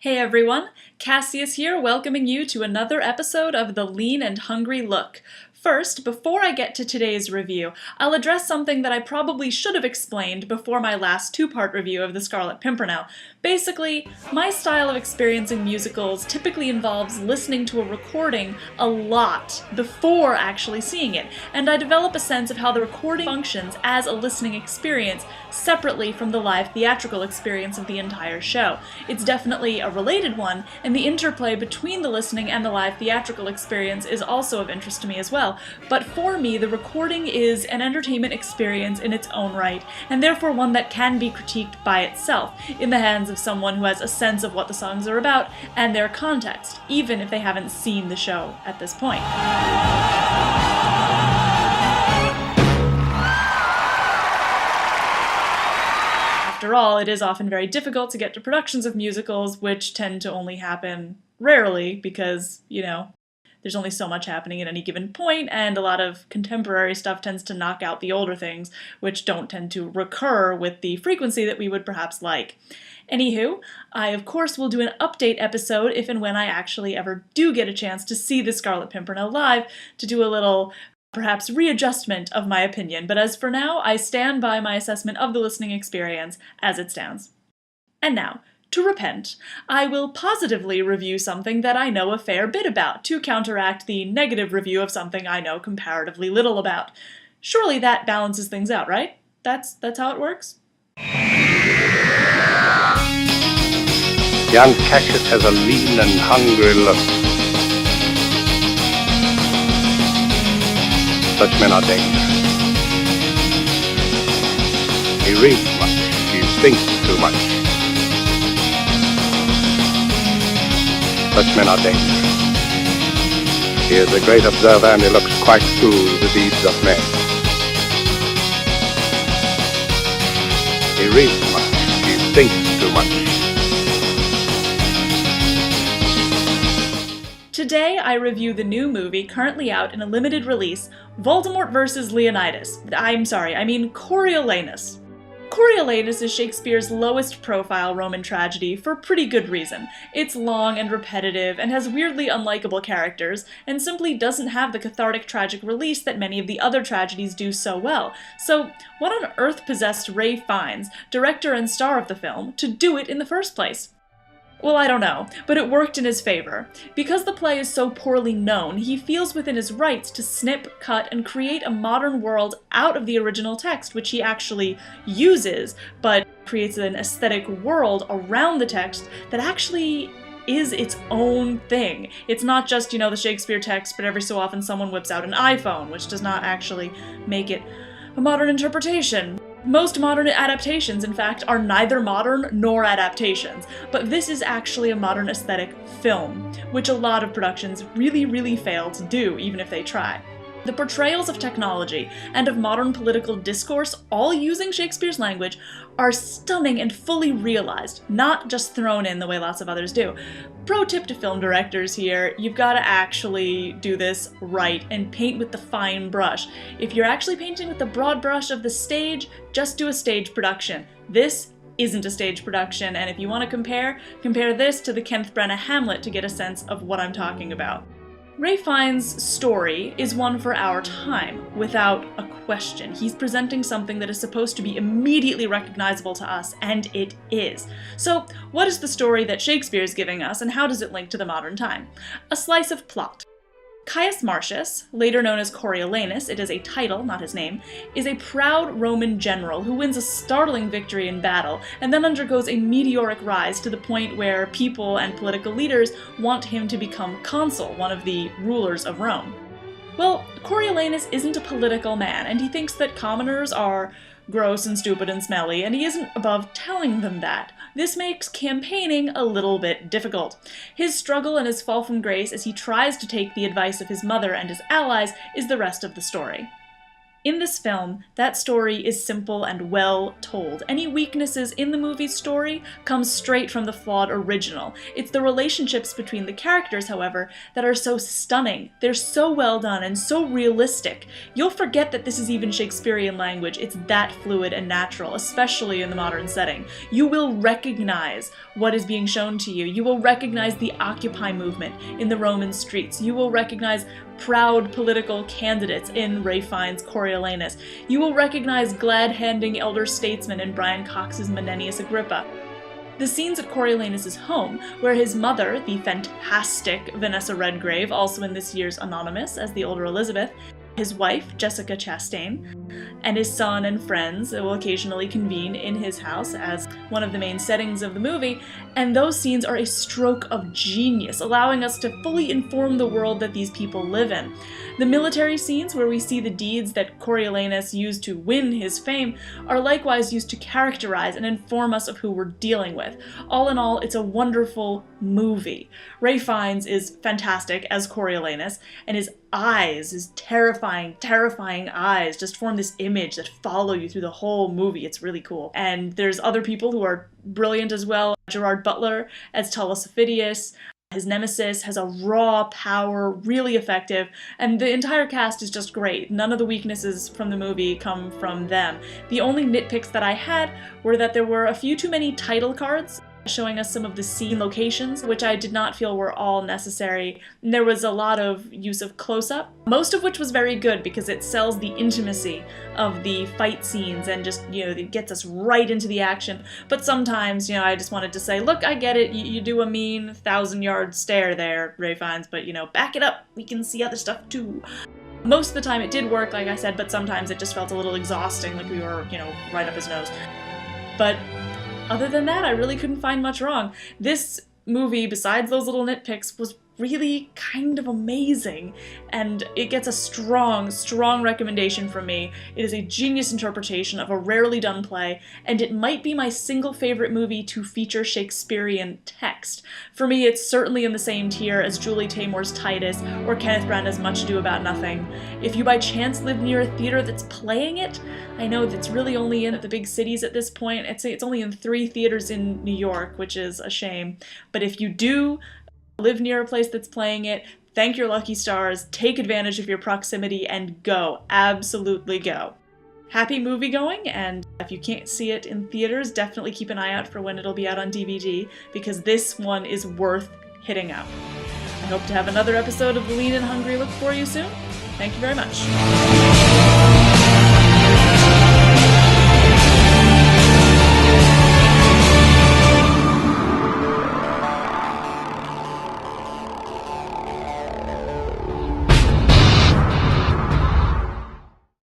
Hey everyone, Cassius here, welcoming you to another episode of The Lean and Hungry Look. First, before I get to today's review, I'll address something that I probably should have explained before my last two-part review of The Scarlet Pimpernel. Basically, my style of experiencing musicals typically involves listening to a recording a lot before actually seeing it, and I develop a sense of how the recording functions as a listening experience separately from the live theatrical experience of the entire show. It's definitely a related one, and the interplay between the listening and the live theatrical experience is also of interest to me as well. But for me, the recording is an entertainment experience in its own right, and therefore one that can be critiqued by itself, in the hands of someone who has a sense of what the songs are about and their context, even if they haven't seen the show at this point. After all, it is often very difficult to get to productions of musicals, which tend to only happen rarely because, there's only so much happening at any given point, and a lot of contemporary stuff tends to knock out the older things, which don't tend to recur with the frequency that we would perhaps like. Anywho, I of course will do an update episode if and when I actually ever do get a chance to see The Scarlet Pimpernel live, to do a little, perhaps, readjustment of my opinion, but as for now, I stand by my assessment of the listening experience as it stands. And now, to repent, I will positively review something that I know a fair bit about, to counteract the negative review of something I know comparatively little about. Surely that balances things out, right? That's how it works? Young Cassius has a lean and hungry look. Such men are dangerous. He reads much, he thinks too much. Such men are dangerous. He is a great observer and he looks quite through the deeds of men. He reads much, he thinks too much. Today I review the new movie currently out in a limited release, Voldemort vs. Leonidas. Coriolanus. Coriolanus is Shakespeare's lowest profile Roman tragedy for pretty good reason. It's long and repetitive and has weirdly unlikable characters, and simply doesn't have the cathartic tragic release that many of the other tragedies do so well. So what on earth possessed Ray Fiennes, director and star of the film, to do it in the first place? Well, I don't know, but it worked in his favor. Because the play is so poorly known, he feels within his rights to snip, cut, and create a modern world out of the original text, which he actually uses, but creates an aesthetic world around the text that actually is its own thing. It's not just, the Shakespeare text, but every so often someone whips out an iPhone, which does not actually make it a modern interpretation. Most modern adaptations, in fact, are neither modern nor adaptations, but this is actually a modern aesthetic film, which a lot of productions really fail to do, even if they try. The portrayals of technology and of modern political discourse, all using Shakespeare's language, are stunning and fully realized, not just thrown in the way lots of others do. Pro tip to film directors here, you've got to actually do this right and paint with the fine brush. If you're actually painting with the broad brush of the stage, just do a stage production. This isn't a stage production, and if you want to compare this to the Kenneth Branagh Hamlet to get a sense of what I'm talking about. Ray Fiennes' story is one for our time, without a question. He's presenting something that is supposed to be immediately recognizable to us, and it is. So, what is the story that Shakespeare is giving us, and how does it link to the modern time? A slice of plot. Caius Marcius, later known as Coriolanus, it is a title, not his name, is a proud Roman general who wins a startling victory in battle, and then undergoes a meteoric rise to the point where people and political leaders want him to become consul, one of the rulers of Rome. Well, Coriolanus isn't a political man, and he thinks that commoners are gross and stupid and smelly, and he isn't above telling them that. This makes campaigning a little bit difficult. His struggle and his fall from grace as he tries to take the advice of his mother and his allies is the rest of the story. In this film, that story is simple and well told. Any weaknesses in the movie's story come straight from the flawed original. It's the relationships between the characters, however, that are so stunning. They're so well done and so realistic. You'll forget that this is even Shakespearean language. It's that fluid and natural, especially in the modern setting. You will recognize what is being shown to you. You will recognize the Occupy movement in the Roman streets. You will recognize proud political candidates in Ralph Fiennes' Coriolanus. You will recognize glad-handing elder statesmen in Brian Cox's Menenius Agrippa. The scenes at Coriolanus' home, where his mother, the fantastic Vanessa Redgrave, also in this year's Anonymous as the older Elizabeth, his wife, Jessica Chastain, and his son and friends will occasionally convene in his house as one of the main settings of the movie, and those scenes are a stroke of genius, allowing us to fully inform the world that these people live in. The military scenes, where we see the deeds that Coriolanus used to win his fame, are likewise used to characterize and inform us of who we're dealing with. All in all, it's a wonderful movie. Ralph Fiennes is fantastic as Coriolanus, and his eyes, his terrifying eyes, just form this image that follow you through the whole movie. It's really cool. And there's other people who are brilliant as well. Gerard Butler as Tullus Ophidius. His nemesis has a raw power, really effective, and the entire cast is just great. None of the weaknesses from the movie come from them. The only nitpicks that I had were that there were a few too many title cards showing us some of the scene locations, which I did not feel were all necessary. And there was a lot of use of close-up, most of which was very good because it sells the intimacy of the fight scenes and just, it gets us right into the action. But sometimes, I just wanted to say, look, I get it, you do a mean 1,000-yard stare there, Ralph Fiennes, but, back it up, we can see other stuff too. Most of the time it did work, like I said, but sometimes it just felt a little exhausting, like we were, right up his nose. But other than that, I really couldn't find much wrong. This movie, besides those little nitpicks, was really kind of amazing, and it gets a strong recommendation from me. It is a genius interpretation of a rarely done play, and it might be my single favorite movie to feature Shakespearean text. For me, it's certainly in the same tier as Julie Taymor's Titus or Kenneth Branagh's Much Ado About Nothing. If you by chance live near a theater that's playing it, I know that's really only in the big cities at this point. It's only in 3 theaters in New York, which is a shame. But if you do live near a place that's playing it, thank your lucky stars, take advantage of your proximity, and go. Absolutely go. Happy movie going, and if you can't see it in theaters, definitely keep an eye out for when it'll be out on DVD, because this one is worth hitting up. I hope to have another episode of The Lean and Hungry Look for you soon. Thank you very much.